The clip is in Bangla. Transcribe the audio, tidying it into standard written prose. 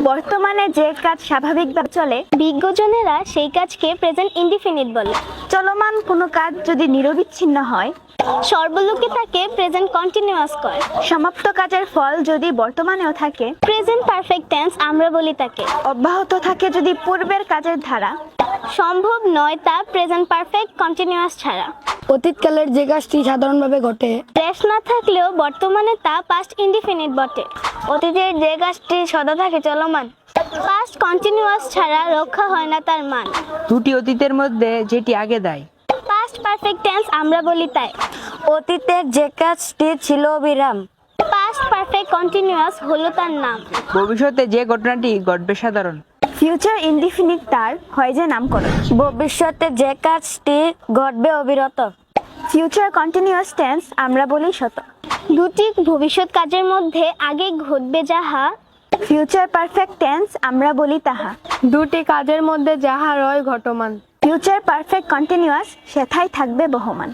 বর্তমানে যে কাজ স্বাভাবিকভাবে চলে, বিজ্ঞজনেরা সেই কাজকে প্রেজেন্ট ইনডিফিনিট বলে। চলমান কোনো কাজ যদি নিরবিচ্ছিন্ন হয়, সর্বলোকে তাকে প্রেজেন্ট কন্টিনিউয়াস কয়। সমাপ্ত কাজের ফল যদি বর্তমানেও থাকে, প্রেজেন্ট পারফেক্ট টেন্স আমরা বলি তাকে। অব্যাহত থাকে যদি পূর্বের কাজের ধারা, সম্ভব নয় তা প্রেজেন্ট পারফেক্ট কন্টিনিউয়াস ছাড়া। অতীতকালের যে কাজটি সাধারণভাবে ঘটে, রেশ না থাকলেও বর্তমানে তা পাস্ট ইনডিফিনিট বটে। অতীতের যে কাজটি সদা থাকে চলমান, পাস্ট কন্টিনিউয়াস ছাড়া রক্ষা হয় না তার মান। দুটি অতীতের মধ্যে যেটি আগে দেয়, পাস্ট পারফেক্ট টেন্স আমরা বলি তাই। অতীতের যে কাজটি ছিল অবিরাম, পাস্ট পারফেক্ট কন্টিনিউয়াস হলো তার নাম। ভবিষ্যতে যে ঘটনাটি ঘটবে সাধারণ, ফিউচার ইনডিফিনিট তার হয় যে নামকরণ। ভবিষ্যতে যে কাজটি ঘটবে অবিরত, ফিউচার কন্টিনিউয়াস টেন্স আমরা বলি শত। দুটি ভবিষ্যৎ কাজের মধ্যে আগে ঘটবে যাহা, ফিউচার পারফেক্ট টেন্স আমরা বলি তাহা। দুটি কাজের মধ্যে যাহা রয় ঘটমান, ফিউচার পারফেক্ট কন্টিনিউয়াস সেথায় থাকবে বহমান।